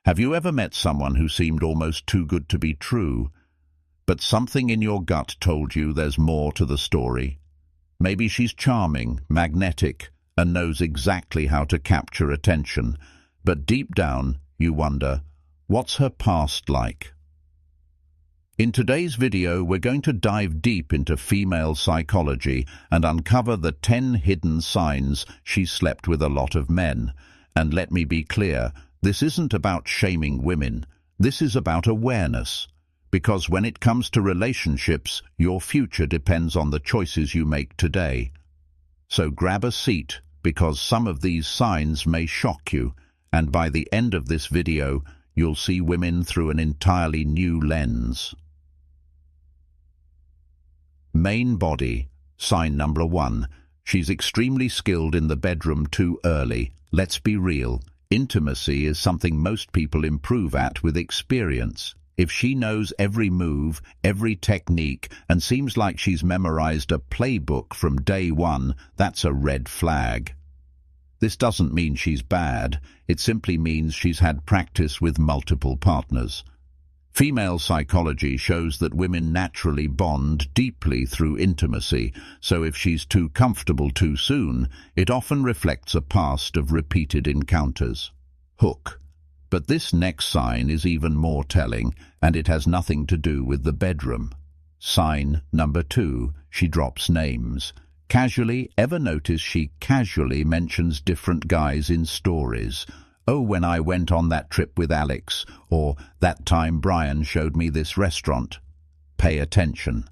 Have you ever met someone who seemed almost too good to be true, but something in your gut told you there's more to the story? Maybe she's charming, magnetic, and knows exactly how to capture attention, but deep down you wonder, what's her past like? In today's video, we're going to dive deep into female psychology and uncover the 10 hidden signs she's slept with a lot of men. And let me be clear, this isn't about shaming women. This is about awareness. Because when it comes to relationships, your future depends on the choices you make today. So grab a seat, because some of these signs may shock you, and by the end of this video, you'll see women through an entirely new lens. Main body. Sign number 1. She's extremely skilled in the bedroom too early. Let's be real. Intimacy is something most people improve at with experience. If she knows every move, every technique, and seems like she's memorized a playbook from day one, that's a red flag. This doesn't mean she's bad. It simply means she's had practice with multiple partners. Female psychology shows that women naturally bond deeply through intimacy, so if she's too comfortable too soon, it often reflects a past of repeated encounters. Hook. But this next sign is even more telling, and it has nothing to do with the bedroom. Sign number 2. She drops names. Casually. Ever notice she casually mentions different guys in stories? Oh, when I went on that trip with Alex, or that time Brian showed me this restaurant. Pay attention.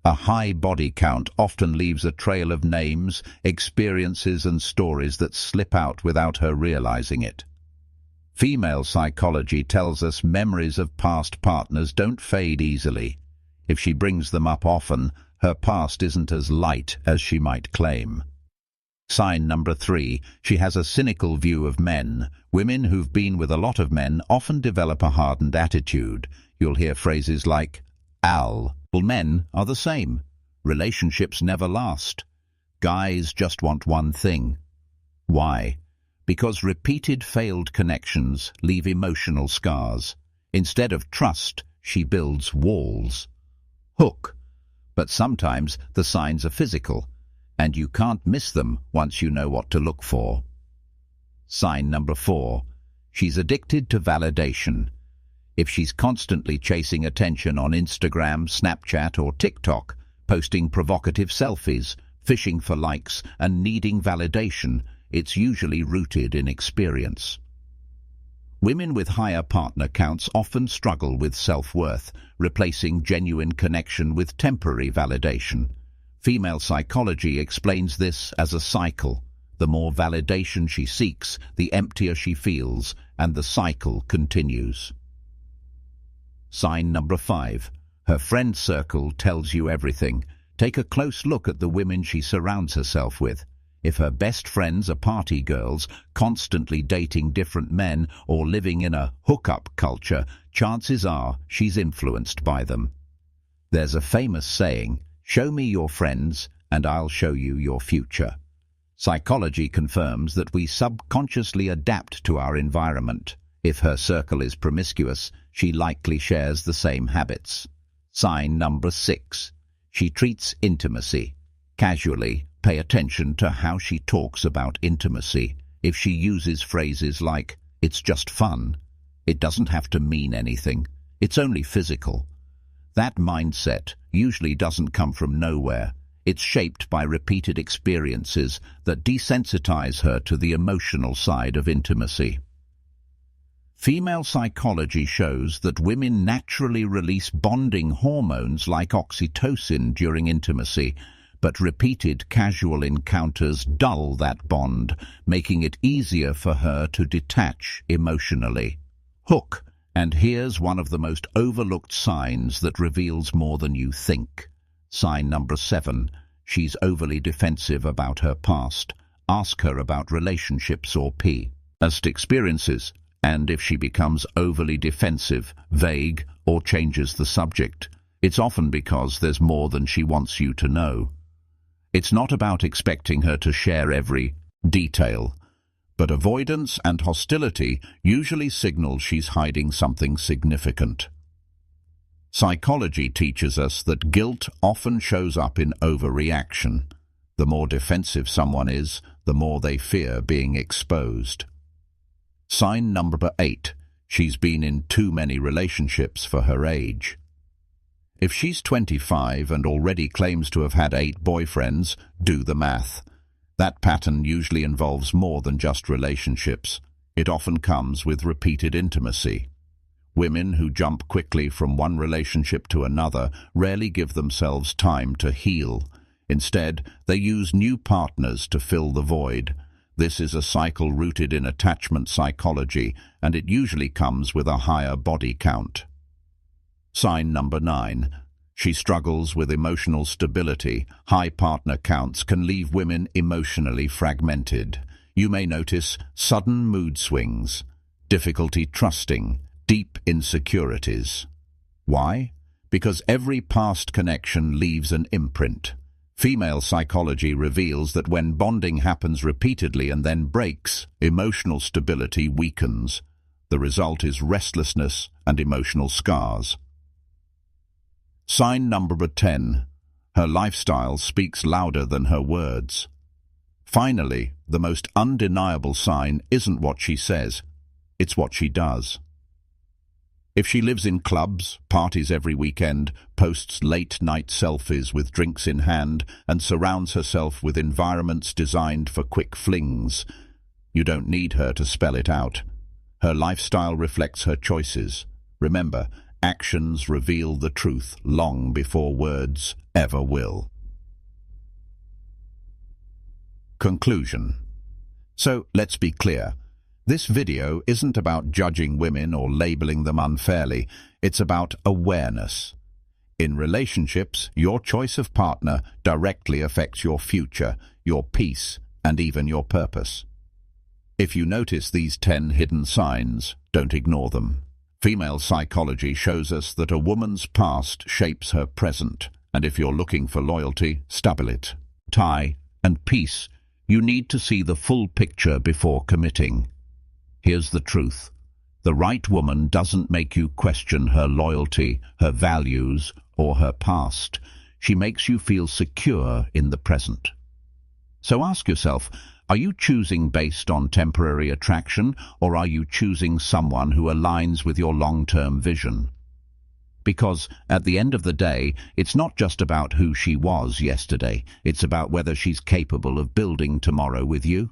A high body count often leaves a trail of names, experiences and stories that slip out without her realizing it. Female psychology tells us memories of past partners don't fade easily. If she brings them up often, her past isn't as light as she might claim. Sign number 3. She has a cynical view of men. Women who've been with a lot of men often develop a hardened attitude. You'll hear phrases like, "Al, well, men are the same. Relationships never last. Guys just want one thing." Why? Because repeated failed connections leave emotional scars. Instead of trust, she builds walls. Hook. But sometimes the signs are physical, and you can't miss them once you know what to look for. Sign number 4. She's addicted to validation. If she's constantly chasing attention on Instagram, Snapchat or TikTok, posting provocative selfies, fishing for likes and needing validation, it's usually rooted in experience. Women with higher partner counts often struggle with self-worth, replacing genuine connection with temporary validation. Female psychology explains this as a cycle. The more validation she seeks, the emptier she feels, and the cycle continues. Sign number 5. Her friend circle tells you everything. Take a close look at the women she surrounds herself with. If her best friends are party girls, constantly dating different men or living in a hookup culture, chances are she's influenced by them. There's a famous saying, "Show me your friends, and I'll show you your future." Psychology confirms that we subconsciously adapt to our environment. If her circle is promiscuous, she likely shares the same habits. Sign number 6. She treats intimacy casually. Pay attention to how she talks about intimacy. If she uses phrases like, "It's just fun," it doesn't have to mean anything. It's only physical. That mindset usually doesn't come from nowhere. It's shaped by repeated experiences that desensitize her to the emotional side of intimacy. Female psychology shows that women naturally release bonding hormones like oxytocin during intimacy, but repeated casual encounters dull that bond, making it easier for her to detach emotionally. Hook. And here's one of the most overlooked signs that reveals more than you think. Sign number 7. She's overly defensive about her past. Ask her about relationships or past experiences, and if she becomes overly defensive, vague, or changes the subject, it's often because there's more than she wants you to know. It's not about expecting her to share every detail, but avoidance and hostility usually signal she's hiding something significant. Psychology teaches us that guilt often shows up in overreaction. The more defensive someone is, the more they fear being exposed. Sign number 8. She's been in too many relationships for her age. If she's 25 and already claims to have had 8 boyfriends, do the math. That pattern usually involves more than just relationships. It often comes with repeated intimacy. Women who jump quickly from one relationship to another rarely give themselves time to heal. Instead, they use new partners to fill the void. This is a cycle rooted in attachment psychology, and it usually comes with a higher body count. Sign number 9. She struggles with emotional stability. High partner counts can leave women emotionally fragmented. You may notice sudden mood swings, difficulty trusting, deep insecurities. Why? Because every past connection leaves an imprint. Female psychology reveals that when bonding happens repeatedly and then breaks, emotional stability weakens. The result is restlessness and emotional scars. Sign number 10. Her lifestyle speaks louder than her words. Finally, the most undeniable sign isn't what she says, it's what she does. If she lives in clubs, parties every weekend, posts late-night selfies with drinks in hand, and surrounds herself with environments designed for quick flings, you don't need her to spell it out. Her lifestyle reflects her choices. Remember, actions reveal the truth long before words ever will. Conclusion. So, let's be clear. This video isn't about judging women or labeling them unfairly. It's about awareness. In relationships, your choice of partner directly affects your future, your peace, and even your purpose. If you notice these 10 hidden signs, don't ignore them. Female psychology shows us that a woman's past shapes her present, and if you're looking for loyalty, stability, and peace, you need to see the full picture before committing. Here's the truth. The right woman doesn't make you question her loyalty, her values, or her past. She makes you feel secure in the present. So ask yourself, are you choosing based on temporary attraction, or are you choosing someone who aligns with your long-term vision? Because at the end of the day, it's not just about who she was yesterday, it's about whether she's capable of building tomorrow with you.